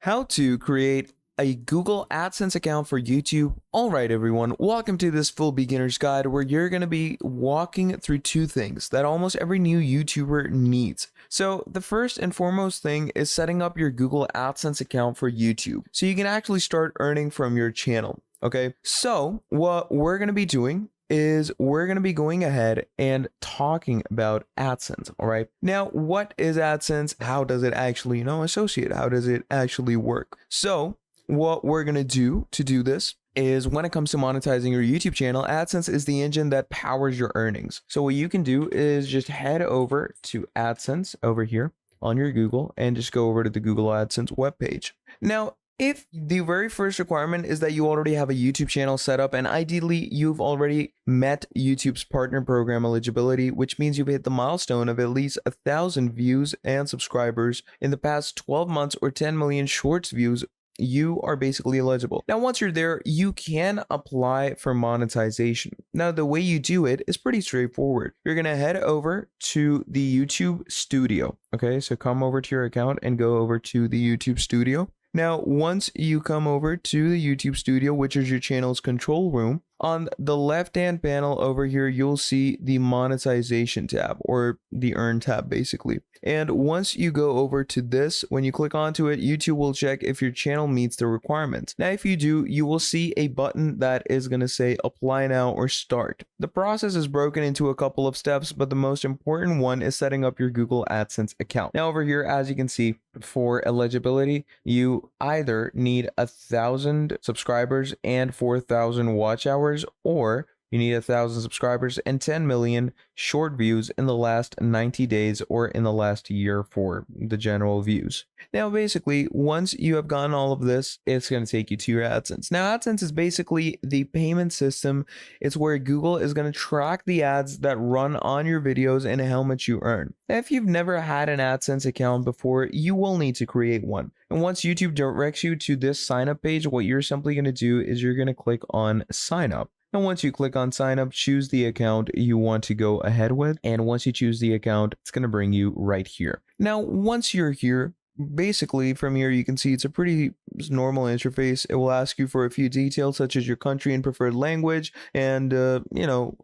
How to create a Google AdSense account for YouTube. Alright everyone, welcome to this full beginner's guide where you're going to be walking through two things that almost every new YouTuber needs. So the first and foremost thing is setting up your Google AdSense account for YouTube so you can actually start earning from your channel. Okay, so what we're going to be doing is we're going to be going ahead and talking about AdSense. All right. Now, what is AdSense? How does it actually, associate? How does it actually work? So what we're going to do this is when it comes to monetizing your YouTube channel, AdSense is the engine that powers your earnings. So what you can do is just head over to AdSense over here on your Google and just go over to the Google AdSense webpage. Now, if the very first requirement is that you already have a YouTube channel set up and ideally you've already met YouTube's partner program eligibility, which means you've hit the milestone of at least 1,000 views and subscribers in the past 12 months or 10 million shorts views, you are basically eligible. Now, once you're there, you can apply for monetization. Now, the way you do it is pretty straightforward. You're going to head over to the YouTube studio. Okay, so come over to your account and go over to the YouTube studio. Now, once you come over to the YouTube studio, which is your channel's control room, on the left-hand panel over here, you'll see the monetization tab or the earn tab basically. And once you go over to this, when you click onto it, YouTube will check if your channel meets the requirements. Now, if you do, you will see a button that is going to say apply now or start. The process is broken into a couple of steps, but the most important one is setting up your Google AdSense account. Now, over here, as you can see, for eligibility, you either need 1,000 subscribers and 4,000 watch hours, or you need 1,000 subscribers and 10 million short views in the last 90 days or in the last year for the general views. Now, basically, once you have gotten all of this, it's going to take you to your AdSense. Now, AdSense is basically the payment system. It's where Google is going to track the ads that run on your videos and how much you earn. Now, if you've never had an AdSense account before, you will need to create one. And once YouTube directs you to this sign up page, what you're simply going to do is you're going to click on sign up. And once you click on sign up, choose the account you want to go ahead with. And once you choose the account, it's going to bring you right here. Now, once you're here, basically from here, you can see it's a pretty normal interface. It will ask you for a few details such as your country and preferred language. And,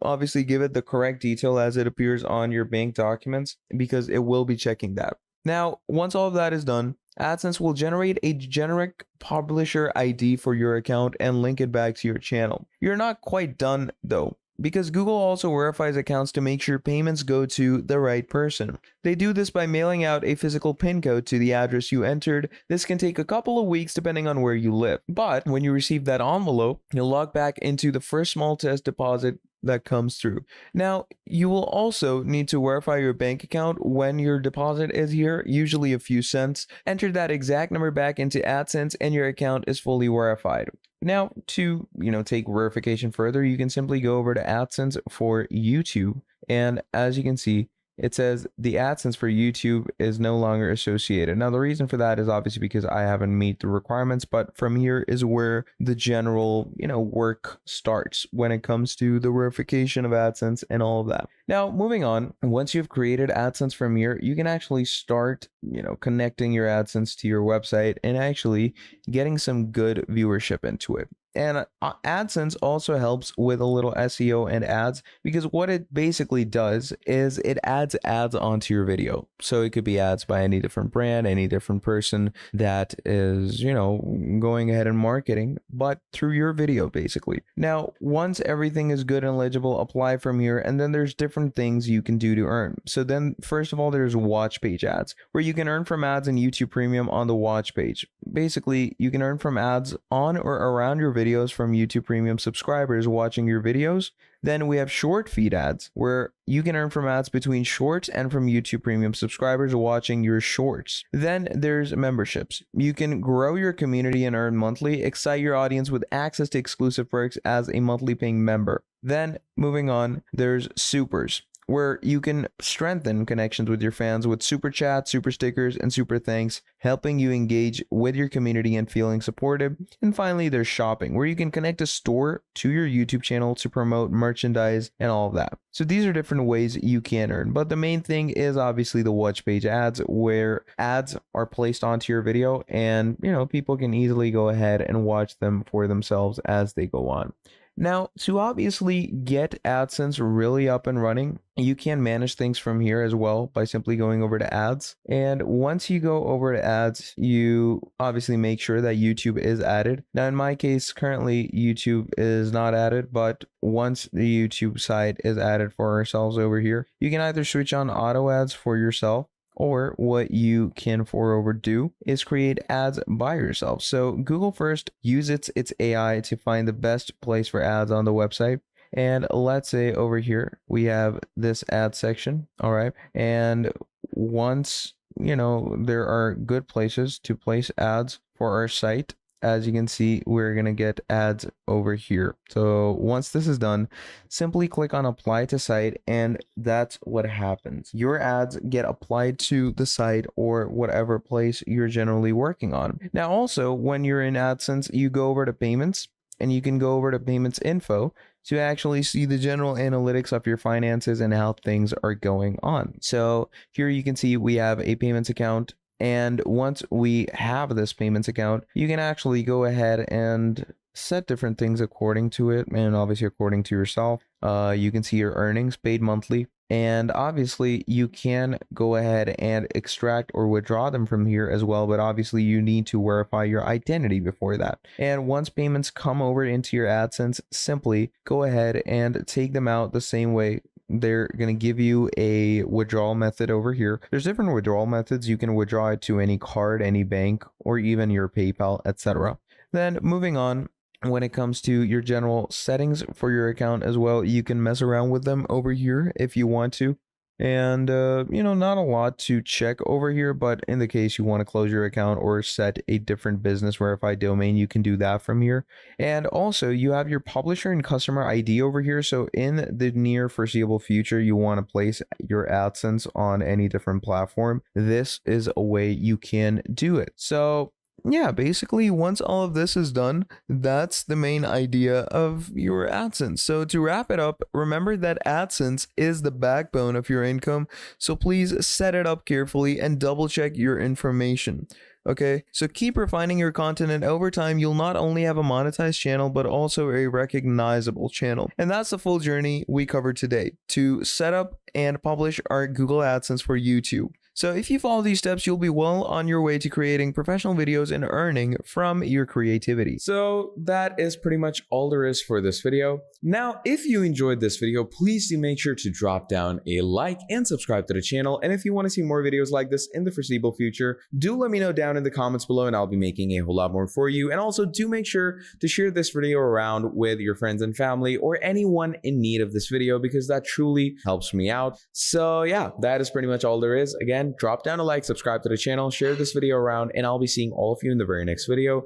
obviously give it the correct detail as it appears on your bank documents because it will be checking that. Now, once all of that is done, AdSense will generate a generic publisher ID for your account and link it back to your channel. You're not quite done though, because Google also verifies accounts to make sure payments go to the right person. They do this by mailing out a physical PIN code to the address you entered. This can take a couple of weeks depending on where you live. But when you receive that envelope, you'll log back into the first small test deposit that comes through. Now, you will also need to verify your bank account when your deposit is here, usually a few cents. Enter that exact number back into AdSense and your account is fully verified. Now, to take verification further, you can simply go over to AdSense for YouTube, and as you can see, it says the AdSense for YouTube is no longer associated. Now, the reason for that is obviously because I haven't met the requirements, but from here is where the general, work starts when it comes to the verification of AdSense and all of that. Now, moving on, once you've created AdSense from here, you can actually start, connecting your AdSense to your website and actually getting some good viewership into it. And AdSense also helps with a little SEO and ads, because what it basically does is it adds ads onto your video. So it could be ads by any different brand, any different person that is, going ahead and marketing, but through your video basically. Now, once everything is good and legible, apply from here, and then there's different things you can do to earn. So then first of all, there's watch page ads, where you can earn from ads in YouTube Premium on the watch page. Basically, you can earn from ads on or around your videos from YouTube Premium subscribers watching your videos. Then we have short feed ads, where you can earn from ads between shorts and from YouTube Premium subscribers watching your shorts. Then there's memberships. You can grow your community and earn monthly, excite your audience with access to exclusive perks as a monthly paying member. Then moving on, there's supers, where you can strengthen connections with your fans with super chats, super stickers, and super thanks, helping you engage with your community and feeling supported. And finally, there's shopping, where you can connect a store to your YouTube channel to promote merchandise and all of that. So these are different ways you can earn, but the main thing is obviously the watch page ads, where ads are placed onto your video and people can easily go ahead and watch them for themselves as they go on. Now, to obviously get AdSense really up and running, you can manage things from here as well by simply going over to ads. And once you go over to ads, you obviously make sure that YouTube is added. Now, in my case, currently YouTube is not added, but once the YouTube side is added for ourselves over here, you can either switch on auto ads for yourself, or what you can moreover do is create ads by yourself. So Google first uses its AI to find the best place for ads on the website. And let's say over here, we have this ad section. All right. And once, there are good places to place ads for our site, as you can see, we're going to get ads over here. So once this is done, simply click on apply to site, and that's what happens. Your ads get applied to the site or whatever place you're generally working on. Now, also, when you're in AdSense, you go over to payments, and you can go over to payments info to actually see the general analytics of your finances and how things are going on. So here you can see we have a payments account. And once we have this payments account, you can actually go ahead and set different things according to it, and obviously according to yourself. You can see your earnings paid monthly, and obviously you can go ahead and extract or withdraw them from here as well, but obviously you need to verify your identity before that. And once payments come over into your AdSense, simply go ahead and take them out the same way. They're going to give you a withdrawal method over here. There's different withdrawal methods. You can withdraw it to any card, any bank, or even your PayPal, etc. Then moving on, when it comes to your general settings for your account as well, you can mess around with them over here if you want to. And, not a lot to check over here, but in the case you want to close your account or set a different business verified domain, you can do that from here. And also you have your publisher and customer ID over here. So in the near foreseeable future, you want to place your AdSense on any different platform. This is a way you can do it. So yeah, basically once all of this is done, that's the main idea of your AdSense. So to wrap it up, remember that AdSense is the backbone of your income. So please set it up carefully and double check your information. Okay, so keep refining your content, and over time, you'll not only have a monetized channel, but also a recognizable channel. And that's the full journey we covered today to set up and publish our Google AdSense for YouTube. So if you follow these steps, you'll be well on your way to creating professional videos and earning from your creativity. So that is pretty much all there is for this video. Now, if you enjoyed this video, please do make sure to drop down a like and subscribe to the channel. And if you want to see more videos like this in the foreseeable future, do let me know down in the comments below, and I'll be making a whole lot more for you. And also do make sure to share this video around with your friends and family or anyone in need of this video, because that truly helps me out. So yeah, that is pretty much all there is. Again, drop down a like, subscribe to the channel, share this video around, and I'll be seeing all of you in the very next video.